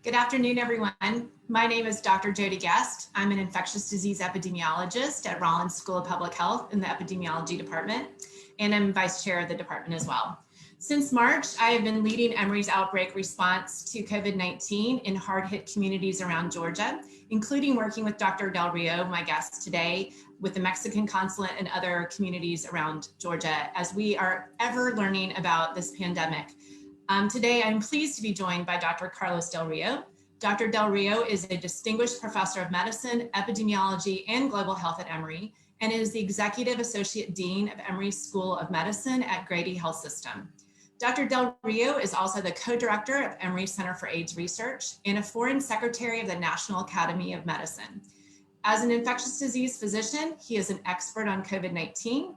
Good afternoon, everyone. My name is Dr. Jodie Guest. I'm an infectious disease epidemiologist at Rollins School of Public Health in the epidemiology department, and I'm vice chair of the department as well. Since March, I have been leading Emory's outbreak response to COVID-19 in hard-hit communities around Georgia, including working with Dr. Del Rio, my guest today, with the Mexican consulate and other communities around Georgia, as we are ever learning about this pandemic. Today, I'm pleased to be joined by Dr. Carlos Del Rio. Dr. Del Rio is a distinguished professor of medicine, epidemiology, and global health at Emory, and is the executive associate dean of Emory School of Medicine at Grady Health System. Dr. Del Rio is also the co-director of Emory Center for AIDS Research and a foreign secretary of the National Academy of Medicine. As an infectious disease physician, he is an expert on COVID-19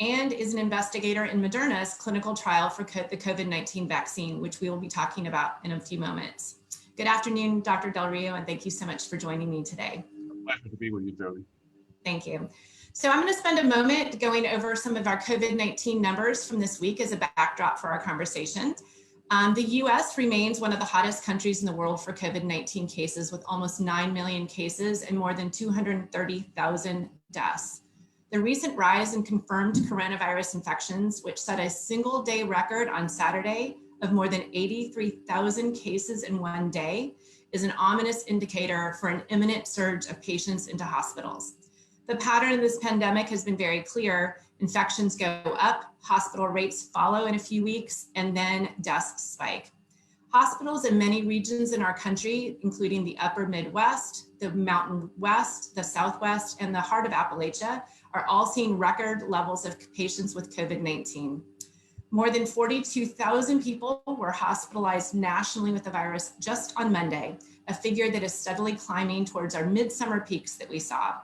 and is an investigator in Moderna's clinical trial for the COVID-19 vaccine, which we will be talking about in a few moments. Good afternoon, Dr. Del Rio, and thank you so much for joining me today. Pleasure to be with you, Jodie. Thank you. So I'm going to spend a moment going over some of our COVID-19 numbers from this week as a backdrop for our conversation. The US remains one of the hottest countries in the world for COVID-19 cases, with almost 9 million cases and more than 230,000 deaths. The recent rise in confirmed coronavirus infections, which set a single day record on Saturday of more than 83,000 cases in one day, is an ominous indicator for an imminent surge of patients into hospitals. The pattern of this pandemic has been very clear. Infections go up, hospital rates follow in a few weeks, and then deaths spike. Hospitals in many regions in our country, including the upper Midwest, the Mountain West, the Southwest, and the heart of Appalachia, are all seeing record levels of patients with COVID-19. More than 42,000 people were hospitalized nationally with the virus just on Monday, a figure that is steadily climbing towards our midsummer peaks that we saw.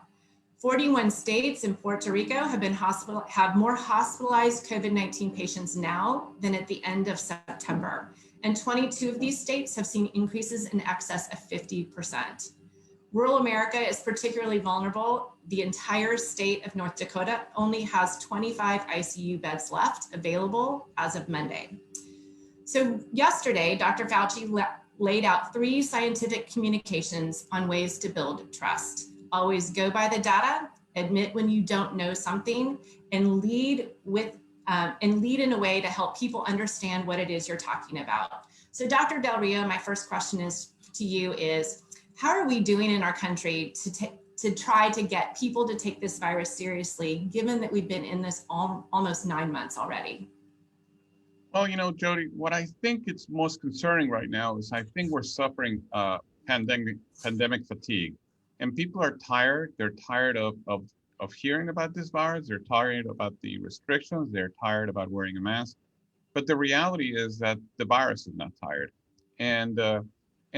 41 states and Puerto Rico have more hospitalized COVID-19 patients now than at the end of September. And 22 of these states have seen increases in excess of 50%. Rural America is particularly vulnerable. The entire state of North Dakota only has 25 ICU beds left available as of Monday. So yesterday, Dr. Fauci laid out 3 scientific communications on ways to build trust. Always go by the data, admit when you don't know something, and lead in a way to help people understand what it is you're talking about. So Dr. Del Rio, my first question to you is, how are we doing in our country to try to get people to take this virus seriously, given that we've been in this almost 9 months already? Well, Jodie, what I think is most concerning right now is I think we're suffering pandemic fatigue. And people are tired. They're tired of hearing about this virus. They're tired about the restrictions. They're tired about wearing a mask. But the reality is that the virus is not tired. And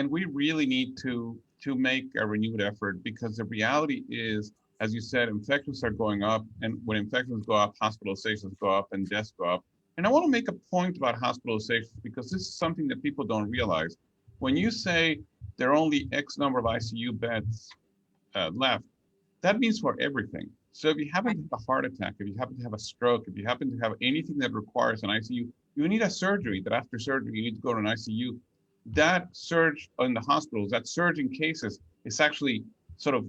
we really need to make a renewed effort, because the reality is, as you said, infections are going up. And when infections go up, hospitalizations go up and deaths go up. And I want to make a point about hospitalizations, because this is something that people don't realize. When you say there are only X number of ICU beds left, that means for everything. So if you happen to have a heart attack, if you happen to have a stroke, if you happen to have anything that requires an ICU, you need a surgery, that after surgery, you need to go to an ICU. That surge in the hospitals, that surge in cases is actually sort of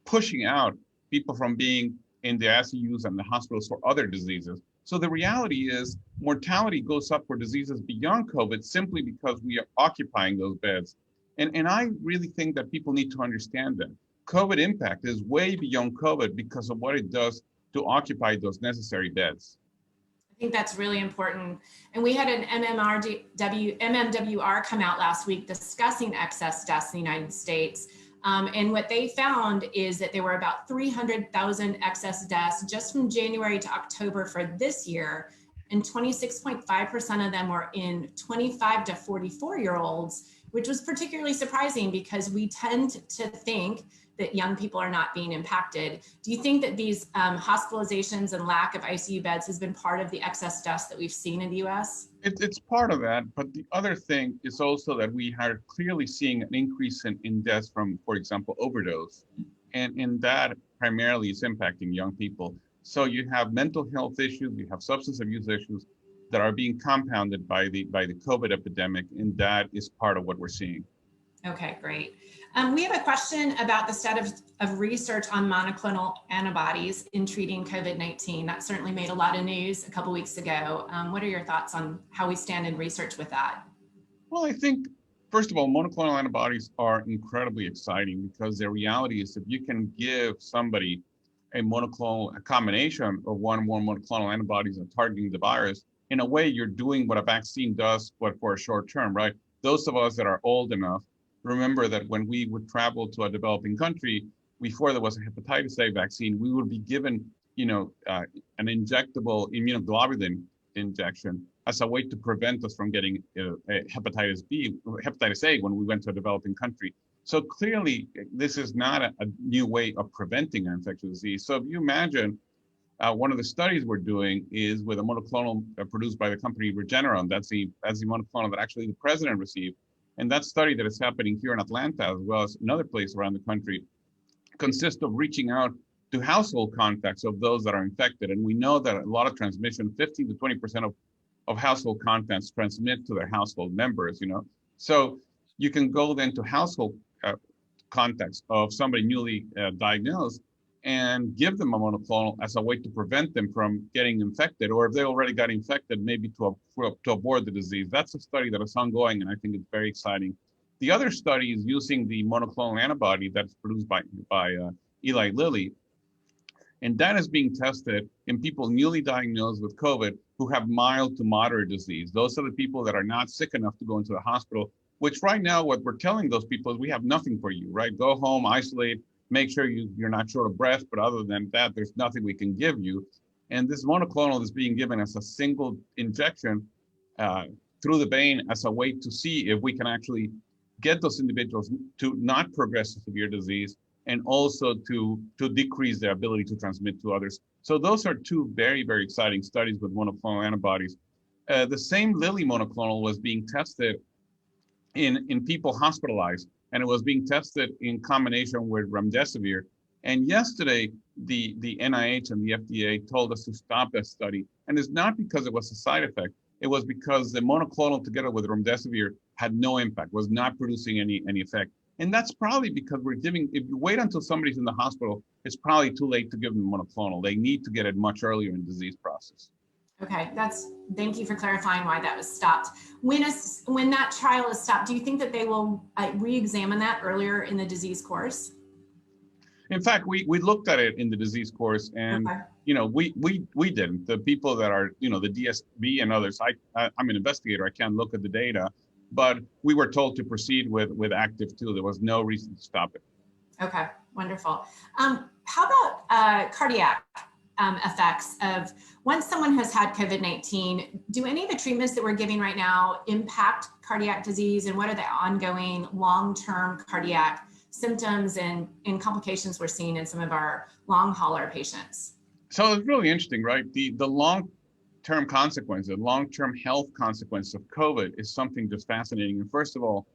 pushing out people from being in the ICUs and the hospitals for other diseases. So the reality is mortality goes up for diseases beyond COVID simply because we are occupying those beds. And I really think that people need to understand that COVID impact is way beyond COVID because of what it does to occupy those necessary beds. I think that's really important. And we had an MMWR come out last week discussing excess deaths in the United States. And what they found is that there were about 300,000 excess deaths just from January to October for this year. And 26.5% of them were in 25 to 44-year-olds, which was particularly surprising because we tend to think that young people are not being impacted. Do you think that these hospitalizations and lack of ICU beds has been part of the excess deaths that we've seen in the US? It's part of that, but the other thing is also that we are clearly seeing an increase in deaths from, for example, overdose. And that primarily is impacting young people. So you have mental health issues, you have substance abuse issues that are being compounded by the COVID epidemic, and that is part of what we're seeing. Okay, great. We have a question about the status of research on monoclonal antibodies in treating COVID-19. That certainly made a lot of news a couple weeks ago. What are your thoughts on how we stand in research with that? Well, I think, first of all, monoclonal antibodies are incredibly exciting because the reality is if you can give somebody a combination of one or more monoclonal antibodies and targeting the virus, in a way, you're doing what a vaccine does, but for a short term, right? Those of us that are old enough remember that when we would travel to a developing country, before there was a hepatitis A vaccine, we would be given, an injectable immunoglobulin injection as a way to prevent us from getting hepatitis A when we went to a developing country. So clearly, this is not a new way of preventing an infectious disease. So if you imagine, one of the studies we're doing is with a monoclonal produced by the company Regeneron. That's the monoclonal that actually the president received. And that study that is happening here in Atlanta, as well as another place around the country, consists of reaching out to household contacts of those that are infected. And we know that a lot of transmission, 15 to 20% of household contacts transmit to their household members, So you can go then to household contacts of somebody newly diagnosed and give them a monoclonal as a way to prevent them from getting infected, or if they already got infected, maybe to avoid the disease. That's a study that is ongoing, and I think it's very exciting. The other study is using the monoclonal antibody that's produced by Eli Lilly, and that is being tested in people newly diagnosed with COVID who have mild to moderate disease. Those are the people that are not sick enough to go into the hospital, which right now what we're telling those people is we have nothing for you, right? Go home, isolate, make sure you're not short of breath, but other than that, there's nothing we can give you. And this monoclonal is being given as a single injection through the vein as a way to see if we can actually get those individuals to not progress to severe disease and also to decrease their ability to transmit to others. So those are two very, very exciting studies with monoclonal antibodies. The same Lilly monoclonal was being tested in people hospitalized, and it was being tested in combination with remdesivir. And yesterday, the NIH and the FDA told us to stop that study. And it's not because it was a side effect. It was because the monoclonal together with remdesivir had no impact, was not producing any effect. And that's probably because if you wait until somebody's in the hospital, it's probably too late to give them monoclonal. They need to get it much earlier in the disease process. Okay, thank you for clarifying why that was stopped. When that trial is stopped, do you think that they will re-examine that earlier in the disease course? In fact, we looked at it in the disease course, and okay. We didn't. The people that are the DSB and others. I'm an investigator. I can't look at the data, but we were told to proceed with active 2. There was no reason to stop it. Okay, wonderful. How about cardiac effects of once someone has had COVID-19? Do any of the treatments that we're giving right now impact cardiac disease, and what are the ongoing long-term cardiac symptoms and complications we're seeing in some of our long hauler patients? So it's really interesting, right? The long-term consequences, long-term health consequences of COVID is something just fascinating. And first of all,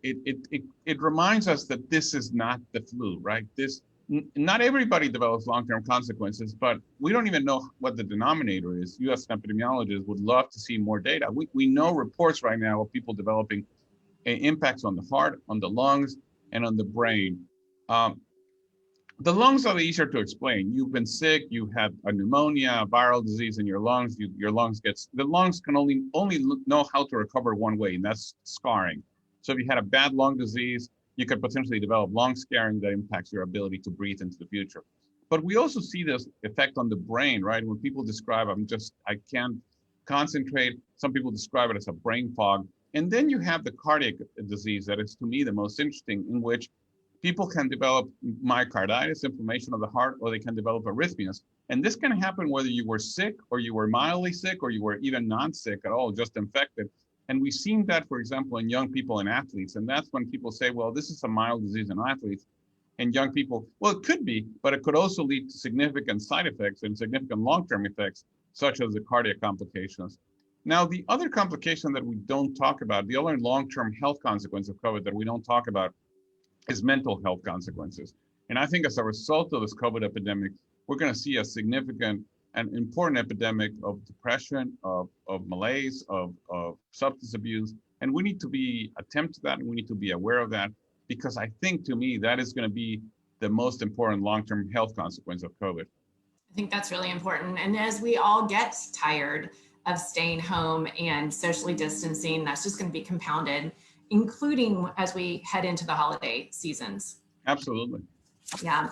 it reminds us that this is not the flu, right? Not everybody develops long-term consequences, but we don't even know what the denominator is. U.S. epidemiologists would love to see more data. We know reports right now of people developing impacts on the heart, on the lungs, and on the brain. The lungs are easier to explain. You've been sick, you had a pneumonia, a viral disease in your lungs. The lungs can only know how to recover one way, and that's scarring. So if you had a bad lung disease, you could potentially develop lung scarring that impacts your ability to breathe into the future. But we also see this effect on the brain, right? When people describe, I can't concentrate. Some people describe it as a brain fog. And then you have the cardiac disease that is, to me, the most interesting, in which people can develop myocarditis, inflammation of the heart, or they can develop arrhythmias. And this can happen whether you were sick or you were mildly sick or you were even not sick at all, just infected. And we've seen that, for example, in young people and athletes. And that's when people say, well, this is a mild disease in athletes. And young people, well, it could be, but it could also lead to significant side effects and significant long-term effects, such as the cardiac complications. Now, the other complication that we don't talk about, the other long-term health consequence of COVID that we don't talk about, is mental health consequences. And I think as a result of this COVID epidemic, we're going to see a significant and important epidemic of depression, of malaise, of substance abuse, And we need to be attempt to that, and we need to be aware of that, because I think, to me, that is going to be the most important long-term health consequence of COVID. I think that's really important. And as we all get tired of staying home and socially distancing, that's just going to be compounded, including as we head into the holiday seasons. Absolutely. Yeah.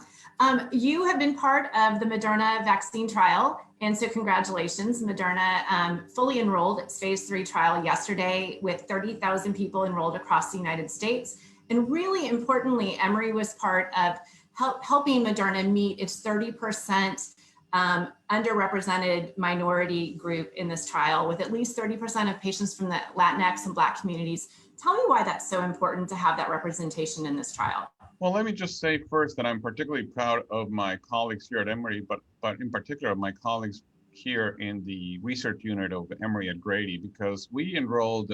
You have been part of the Moderna vaccine trial. And so congratulations. Moderna fully enrolled its phase 3 trial yesterday with 30,000 people enrolled across the United States. And really importantly, Emory was part of helping Moderna meet its 30% underrepresented minority group in this trial, with at least 30% of patients from the Latinx and Black communities. Tell me why that's so important to have that representation in this trial. Well, let me just say first that I'm particularly proud of my colleagues here at Emory, but in particular of my colleagues here in the research unit of Emory at Grady, because we enrolled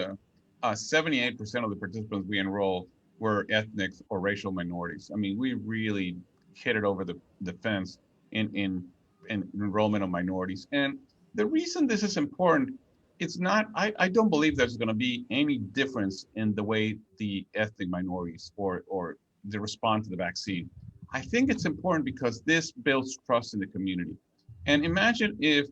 78% of the participants we enrolled were ethnic or racial minorities. I mean, we really hit it over the fence in enrollment of minorities. And the reason this is important, it's not, I don't believe there's going to be any difference in the way the ethnic minorities or they respond to the vaccine. I think it's important because this builds trust in the community. And imagine if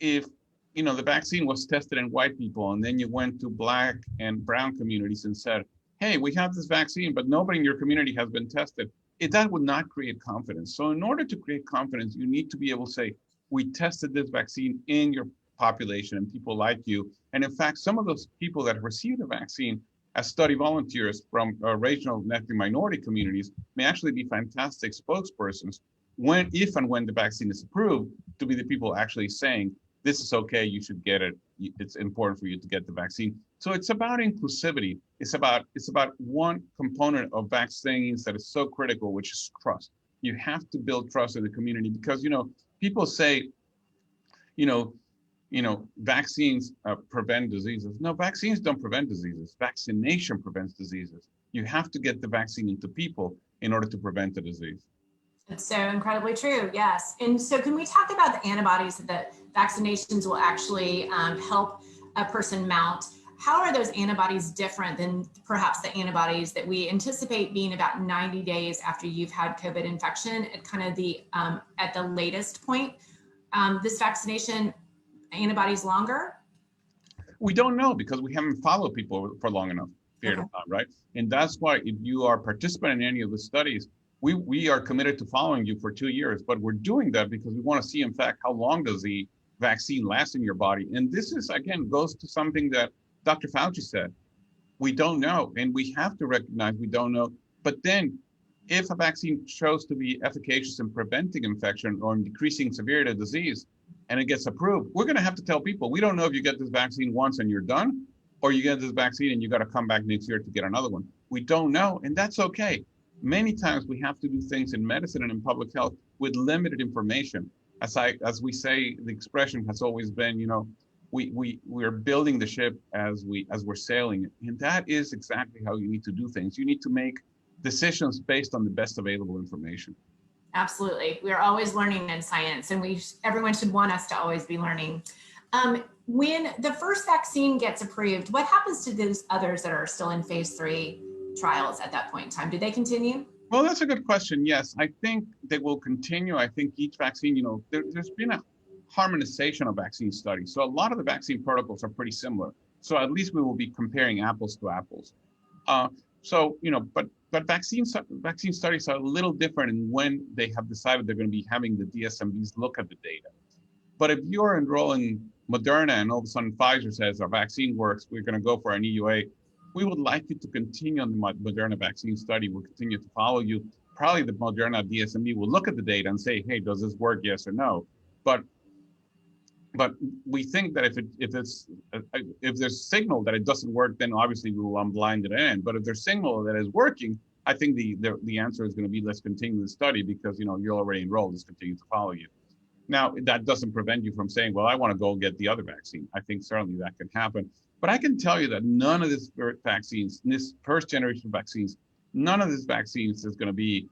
you know the vaccine was tested in white people, and then you went to Black and brown communities and said, hey, we have this vaccine, but nobody in your community has been tested. That would not create confidence. So in order to create confidence, you need to be able to say, we tested this vaccine in your population and people like you. And in fact, some of those people that received the vaccine as study volunteers from regional and ethnic minority communities may actually be fantastic spokespersons if and when the vaccine is approved, to be the people actually saying, this is okay, you should get it. It's important for you to get the vaccine. So it's about inclusivity. It's about one component of vaccines that is so critical, which is trust. You have to build trust in the community because, people say, vaccines prevent diseases. No, vaccines don't prevent diseases. Vaccination prevents diseases. You have to get the vaccine into people in order to prevent the disease. It's so incredibly true, yes. And so can we talk about the antibodies that vaccinations will actually help a person mount? How are those antibodies different than perhaps the antibodies that we anticipate being about 90 days after you've had COVID infection at kind of at the latest point? This vaccination antibodies longer? We don't know because we haven't followed people for long enough period of time, right? And that's why if you are participating in any of the studies, we are committed to following you for 2 years, but we're doing that because we want to see, in fact, how long does the vaccine last in your body. And this is, again, goes to something that Dr. Fauci said. We don't know, and we have to recognize we don't know. But then if a vaccine shows to be efficacious in preventing infection or in decreasing severity of disease, and it gets approved, we're going to have to tell people, we don't know if you get this vaccine once and you're done, or you get this vaccine and you got to come back next year to get another one. We don't know, and that's okay. Many times we have to do things in medicine and in public health with limited information. As we say, the expression has always been, we're building the ship as we're sailing it. And that is exactly how you need to do things. You need to make decisions based on the best available information. Absolutely. We're always learning in science, and everyone should want us to always be learning. When the first vaccine gets approved, what happens to those others that are still in phase 3 trials at that point in time? Do they continue? Well, that's a good question. Yes, I think they will continue. I think each vaccine, there's been a harmonization of vaccine studies. So a lot of the vaccine protocols are pretty similar. So at least we will be comparing apples to apples. But vaccine studies are a little different in when they have decided they're going to be having the DSMBs look at the data. But if you're enrolling Moderna and all of a sudden Pfizer says our vaccine works, we're going to go for an EUA, we would like you to continue on the Moderna vaccine study. We'll continue to follow you. Probably the Moderna DSMB will look at the data and say, hey, does this work, yes or no? But we think that if there's signal that it doesn't work, then obviously we will unblind it in. But if there's signal that is working, I think the answer is going to be let's continue the study because you're already enrolled. Let's continue to follow you. Now that doesn't prevent you from saying, well, I want to go get the other vaccine. I think certainly that can happen. But I can tell you that none of these vaccines, this first generation vaccines, none of these vaccines is going to be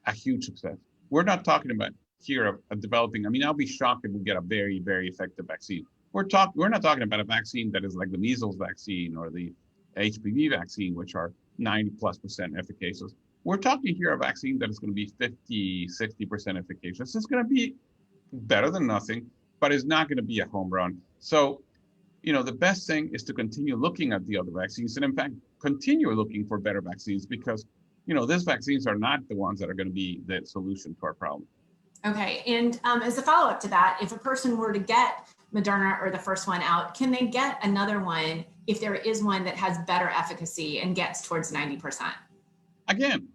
a huge success. We're not talking about here of developing. I mean, I'll be shocked if we get a very, very effective vaccine. we're not talking about a vaccine that is like the measles vaccine or the HPV vaccine, which are 90+% efficacious. We're talking here a vaccine that is going to be 50, 60% efficacious. It's going to be better than nothing, but it's not going to be a home run. So, the best thing is to continue looking at the other vaccines and in fact, continue looking for better vaccines because, these vaccines are not the ones that are going to be the solution to our problem. Okay, and as a follow-up to that, if a person were to get Moderna or the first one out, can they get another one if there is one that has better efficacy and gets towards 90%? Again,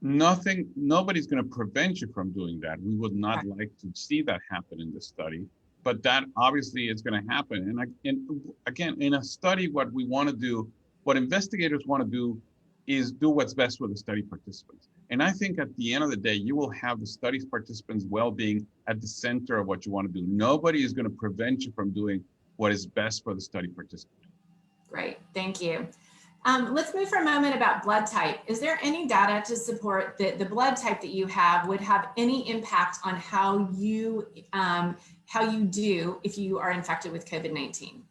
nobody's going to prevent you from doing that. We would not like to see that happen in this study, but that obviously is going to happen. And again, in a study, what investigators want to do is do what's best for the study participants. And I think at the end of the day, you will have the study participants' well-being at the center of what you want to do. Nobody is going to prevent you from doing what is best for the study participant. Great, thank you. Let's move for a moment about blood type. Is there any data to support that the blood type that you have would have any impact on how you do if you are infected with COVID-19?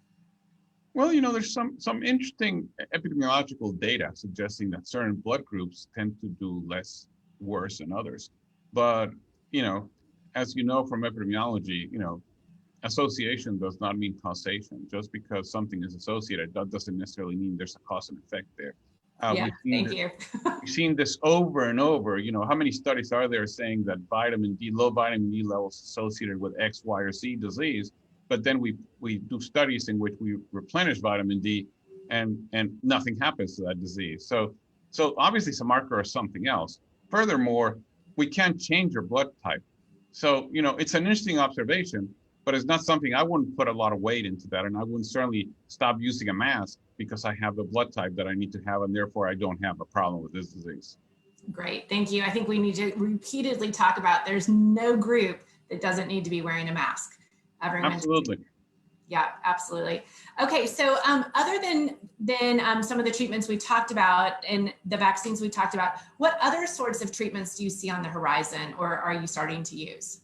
Well, there's some interesting epidemiological data suggesting that certain blood groups tend to do less worse than others. But, as you know from epidemiology, association does not mean causation. Just because something is associated, that doesn't necessarily mean there's a cause and effect there. Yeah, thank you. We've seen this over and over. How many studies are there saying that low vitamin D levels associated with X, Y, or Z disease? But then we do studies in which we replenish vitamin D and nothing happens to that disease. So obviously it's a marker of something else. Furthermore, we can't change your blood type. So, it's an interesting observation, but it's not something I wouldn't put a lot of weight into that. And I wouldn't certainly stop using a mask because I have the blood type that I need to have, and therefore I don't have a problem with this disease. Great, thank you. I think we need to repeatedly talk about there's no group that doesn't need to be wearing a mask. Everyone. Absolutely. Yeah, absolutely. Okay, so other than some of the treatments we talked about and the vaccines we talked about, what other sorts of treatments do you see on the horizon or are you starting to use?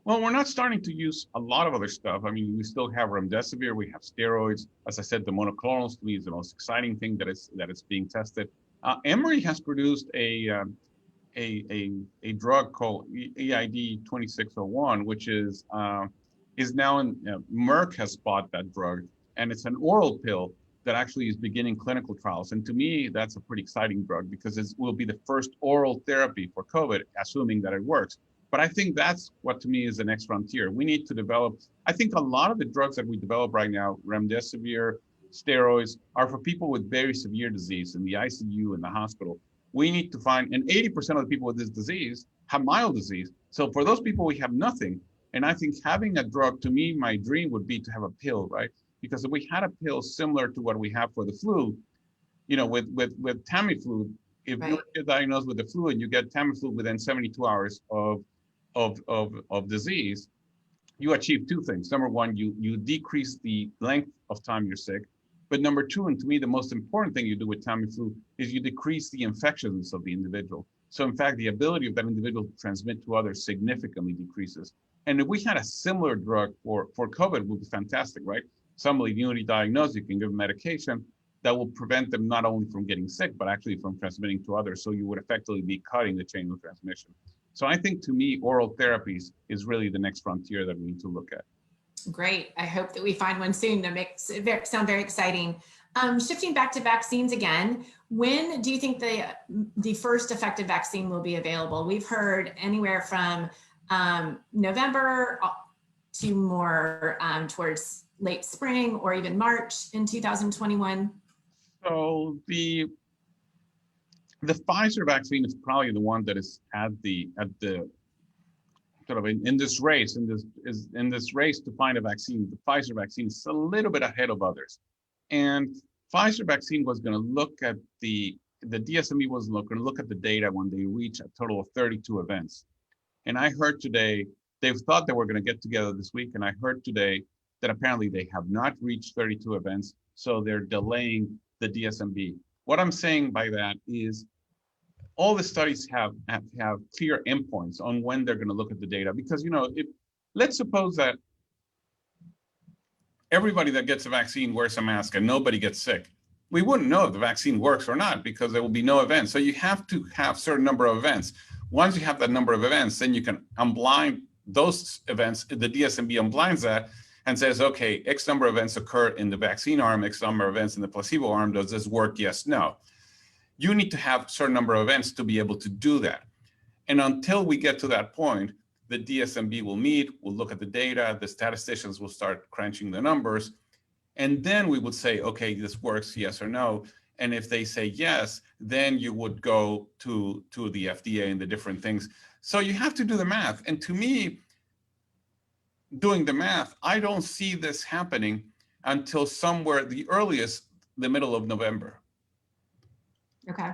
Well, we're not starting to use a lot of other stuff. I mean, we still have remdesivir, we have steroids. As I said, the monoclonals to me is the most exciting thing that is being tested. Emory has produced a drug called EID 2601, which is now Merck has bought that drug, and it's an oral pill that actually is beginning clinical trials. And to me, that's a pretty exciting drug because it will be the first oral therapy for COVID, assuming that it works. But I think that's what to me is the next frontier. We need to develop, I think a lot of the drugs that we develop right now, remdesivir, steroids, are for people with very severe disease in the ICU in the hospital. We need to find, and 80% of the people with this disease have mild disease. So for those people, we have nothing. And I think having a drug, to me, my dream would be to have a pill, right? Because if we had a pill similar to what we have for the flu, with Tamiflu, if you get diagnosed with the flu and you get Tamiflu within 72 hours of disease, you achieve two things. Number one, you decrease the length of time you're sick. But number two, and to me, the most important thing you do with Tamiflu is you decrease the infections of the individual. So in fact, the ability of that individual to transmit to others significantly decreases. And if we had a similar drug for COVID, it would be fantastic, right? Somebody newly diagnosed, you can give them medication that will prevent them not only from getting sick, but actually from transmitting to others. So you would effectively be cutting the chain of transmission. So I think to me, oral therapies is really the next frontier that we need to look at. Great. I hope that we find one soon. That makes it sound very exciting. Shifting back to vaccines again, when do you think the first effective vaccine will be available? We've heard anywhere from November to more towards late spring or even March in 2021. So the Pfizer vaccine is probably the one that is at the sort of in this race to find a vaccine. The Pfizer vaccine is a little bit ahead of others, and Pfizer vaccine was going to look at the DSMB was going to look at the data when they reach a total of 32 events. And I heard today they've thought they were going to get together this week, and I heard today that apparently they have not reached 32 events, so they're delaying the DSMB. What I'm saying by that is all the studies have clear endpoints on when they're going to look at the data, because let's suppose that everybody that gets a vaccine wears a mask and nobody gets sick, we wouldn't know if the vaccine works or not because there will be no events. So you have to have a certain number of events. Once you have that number of events, then you can unblind those events. The DSMB unblinds that and says, okay, X number of events occur in the vaccine arm, X number of events in the placebo arm. Does this work? Yes, no. You need to have a certain number of events to be able to do that. And until we get to that point, the DSMB will meet, we'll look at the data, the statisticians will start crunching the numbers, and then we would say, okay, this works, yes or no. And if they say yes, then you would go to the FDA and the different things. So you have to do the math. And to me, doing the math, I don't see this happening until somewhere, the earliest, the middle of November. Okay.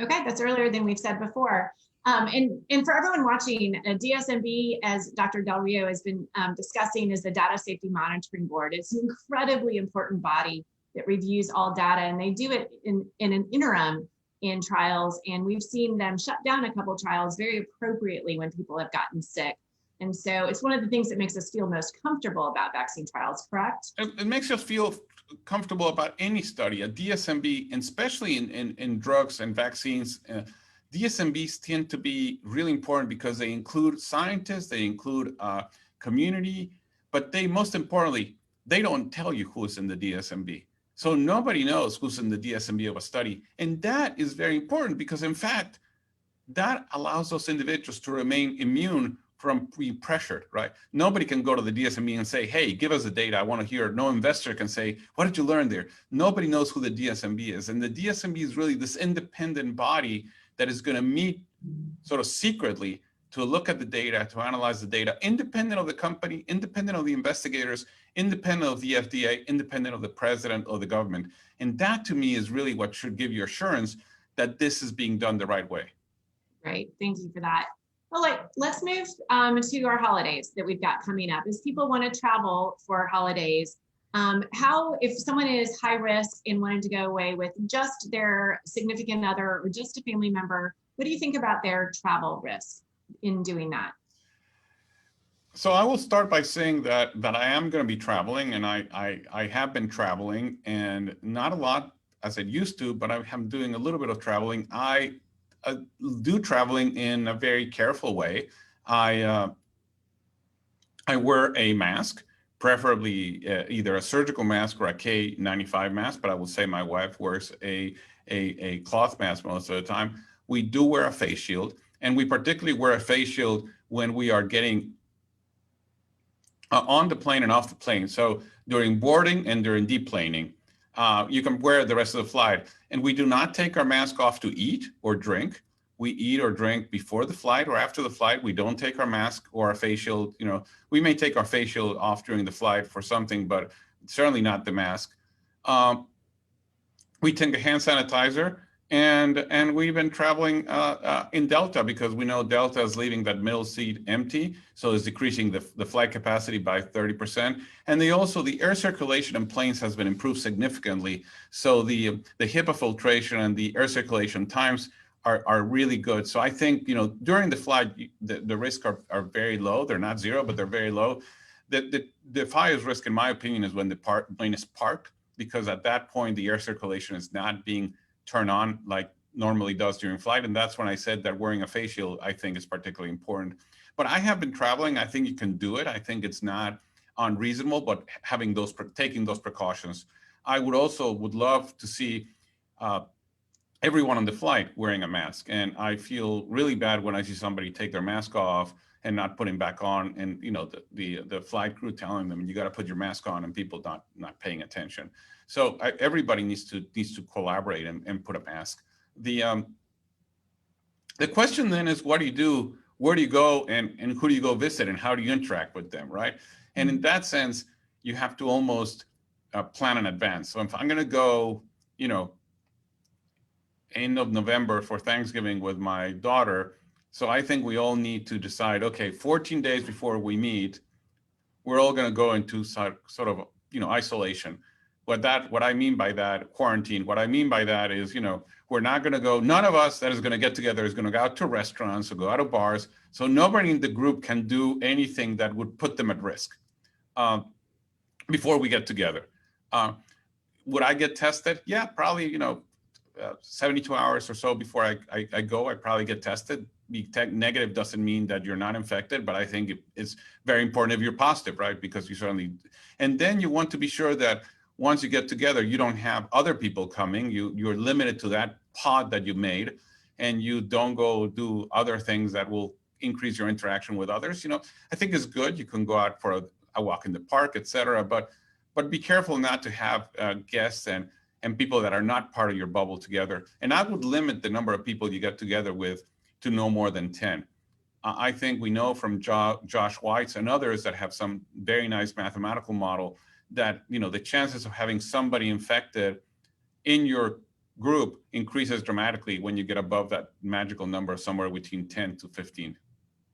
Okay, that's earlier than we've said before. And for everyone watching, DSMB, as Dr. Del Rio has been discussing, is the Data Safety Monitoring Board. It's an incredibly important body that reviews all data, and they do it in an interim in trials. And we've seen them shut down a couple trials very appropriately when people have gotten sick. And so it's one of the things that makes us feel most comfortable about vaccine trials, correct? It makes us feel comfortable about any study. A DSMB, and especially in drugs and vaccines, DSMBs tend to be really important because they include scientists, they include community, but they, most importantly, they don't tell you who's in the DSMB. So nobody knows who's in the DSMB of a study. And that is very important because, in fact, that allows those individuals to remain immune from being pressured, right? Nobody can go to the DSMB and say, hey, give us the data, I want to hear. No investor can say, what did you learn there? Nobody knows who the DSMB is. And the DSMB is really this independent body that is going to meet sort of secretly to look at the data, to analyze the data, independent of the company, independent of the investigators, independent of the FDA, independent of the president or the government. And that, to me, is really what should give you assurance that this is being done the right way. Great, thank you for that. Well, let's move to our holidays that we've got coming up. As people want to travel for holidays, how, if someone is high risk and wanting to go away with just their significant other or just a family member, what do you think about their travel risk in doing that? So I will start by saying that I am going to be traveling, and I have been traveling, and not a lot as I used to, but I'm doing a little bit of traveling. I do traveling in a very careful way. I wear a mask, preferably either a surgical mask or a K95 mask, but I will say my wife wears a cloth mask most of the time. We do wear a face shield, and we particularly wear a face shield when we are getting on the plane and off the plane. So during boarding and during deplaning, you can wear it the rest of the flight. And we do not take our mask off to eat or drink. We eat or drink before the flight or after the flight. We don't take our mask or our face shield. You know, we may take our face shield off during the flight for something, but certainly not the mask. We take a hand sanitizer, and we've been traveling in Delta because we know Delta is leaving that middle seat empty, so it's decreasing the flight capacity by 30%. And the air circulation in planes has been improved significantly, so the HEPA filtration and the air circulation times are really good. So I think, you know, during the flight, the risks are very low. They're not zero, but they're very low. The highest risk, in my opinion, is when the plane is parked, because at that point, the air circulation is not being turned on like normally does during flight. And that's when I said that wearing a face shield, I think, is particularly important. But I have been traveling. I think you can do it. I think it's not unreasonable, but taking those precautions. I would love to see everyone on the flight wearing a mask. And I feel really bad when I see somebody take their mask off and not putting back on, and you know, the flight crew telling them, you got to put your mask on, and people not paying attention. So everybody needs to collaborate and put a mask. The question then is, what do you do? Where do you go, and who do you go visit, and how do you interact with them, right? And in that sense, you have to almost plan in advance. So if I'm going to go, you know, end of November for Thanksgiving with my daughter, so I think we all need to decide, okay, 14 days before we meet, we're all going to go into sort of, you know, isolation. What I mean by that, quarantine, what I mean by that is, you know, we're not going to go, none of us that is going to get together is going to go out to restaurants or go out to bars. So nobody in the group can do anything that would put them at risk. before we get together. Would I get tested? Yeah, probably, 72 hours or so before I go, I probably get tested. Be negative doesn't mean that you're not infected, but I think it's very important if you're positive, right? Because you certainly, and then you want to be sure that once you get together, you don't have other people coming. You're limited to that pod that you made, and you don't go do other things that will increase your interaction with others. I think it's good. You can go out for a walk in the park, etc. But be careful not to have guests and people that are not part of your bubble together. And I would limit the number of people you get together with to no more than 10. I think we know from Josh Weitz and others that have some very nice mathematical model that the chances of having somebody infected in your group increases dramatically when you get above that magical number somewhere between 10 to 15.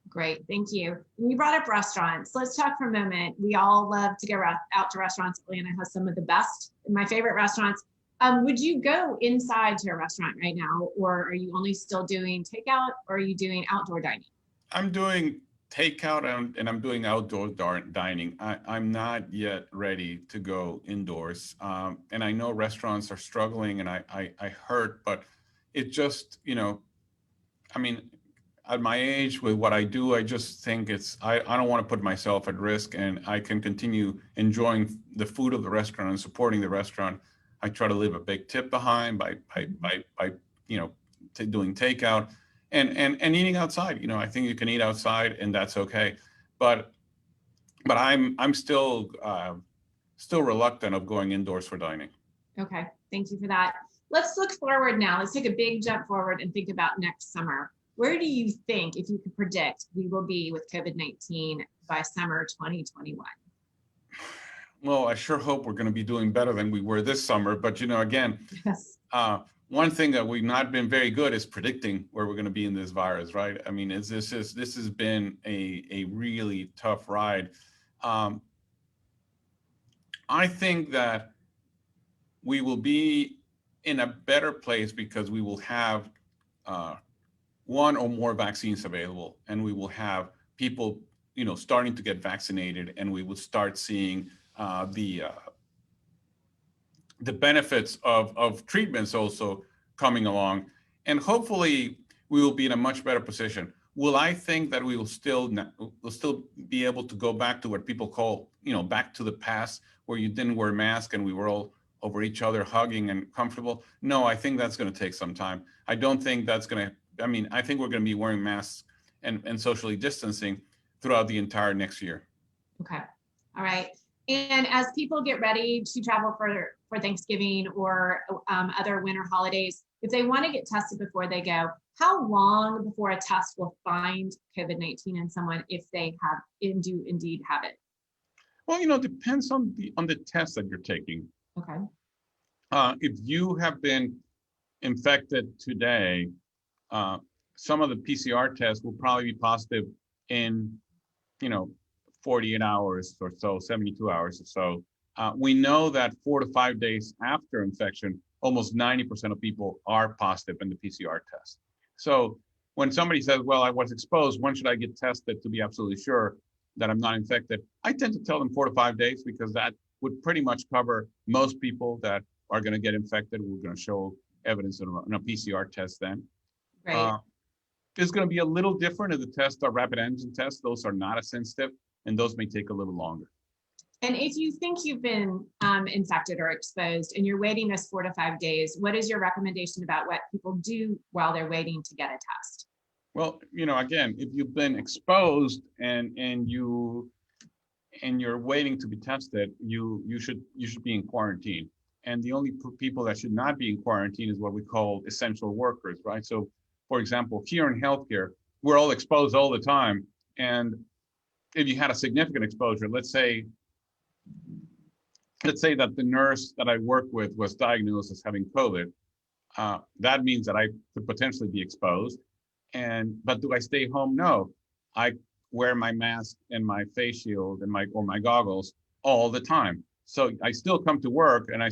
Great, thank you. You brought up restaurants. Let's talk for a moment. We all love to go out to restaurants. Atlanta has some of the best, my favorite restaurants. Would you go inside to a restaurant right now, or are you only still doing takeout, or are you doing outdoor dining? I'm doing takeout and I'm doing outdoor dining. I'm not yet ready to go indoors. And I know restaurants are struggling, and I heard, but it just, I mean, at my age with what I do, I just think I don't want to put myself at risk, and I can continue enjoying the food of the restaurant and supporting the restaurant. I try to leave a big tip behind by doing takeout and eating outside. I think you can eat outside, and that's okay. But I'm still reluctant of going indoors for dining. Okay, thank you for that. Let's look forward now. Let's take a big jump forward and think about next summer. Where do you think, if you could predict, we will be with COVID-19 by summer 2021? Well, I sure hope we're going to be doing better than we were this summer. But, again, yes. One thing that we've not been very good is predicting where we're going to be in this virus, right? I mean, this has been a really tough ride. I think that we will be in a better place because we will have one or more vaccines available, and we will have people, starting to get vaccinated, and we will start seeing the benefits of treatments also coming along, and hopefully we will be in a much better position. Will I think that we will still be able to go back to what people call, back to the past, where you didn't wear masks and we were all over each other hugging and comfortable? No, I think that's going to take some time. I don't think that's going to, I think we're going to be wearing masks and socially distancing throughout the entire next year. Okay. All right. And as people get ready to travel for Thanksgiving or other winter holidays, if they want to get tested before they go, how long before a test will find COVID-19 in someone if they do indeed have it? Well, it depends on the test that you're taking. Okay. If you have been infected today, some of the PCR tests will probably be positive in, 48 hours or so, 72 hours or so. We know that 4 to 5 days after infection, almost 90% of people are positive in the PCR test. So when somebody says, well, I was exposed, when should I get tested to be absolutely sure that I'm not infected? I tend to tell them 4 to 5 days, because that would pretty much cover most people that are going to get infected. We're going to show evidence in a PCR test then. Right. It's going to be a little different if the tests are rapid antigen tests. Those are not as sensitive, and those may take a little longer. And if you think you've been infected or exposed and you're waiting those 4 to 5 days, what is your recommendation about what people do while they're waiting to get a test? Well, again, if you've been exposed and you're waiting to be tested, you should be in quarantine. And the only people that should not be in quarantine is what we call essential workers, right? So, for example, here in healthcare, we're all exposed all the time. And if you had a significant exposure, let's say that the nurse that I work with was diagnosed as having COVID, that means that I could potentially be exposed. But do I stay home? No, I wear my mask and my face shield and my goggles all the time. So I still come to work, and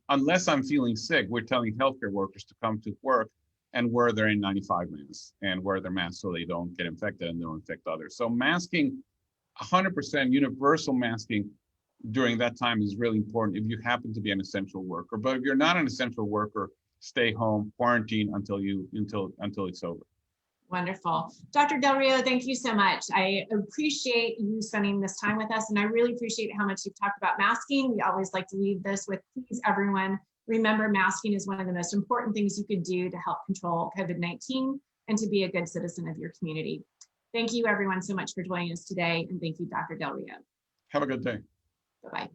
unless I'm feeling sick, we're telling healthcare workers to come to work and wear their N95 masks and wear their masks so they don't get infected and don't infect others. So masking, 100% universal masking, during that time is really important if you happen to be an essential worker. But if you're not an essential worker, stay home, quarantine until it's over. Wonderful. Dr. Del Rio, thank you so much. I appreciate you spending this time with us, and I really appreciate how much you've talked about masking. We always like to leave this with, please, everyone, remember masking is one of the most important things you could do to help control COVID-19 and to be a good citizen of your community. Thank you, everyone, so much for joining us today, and thank you, Dr. Del Rio. Have a good day. Bye-bye.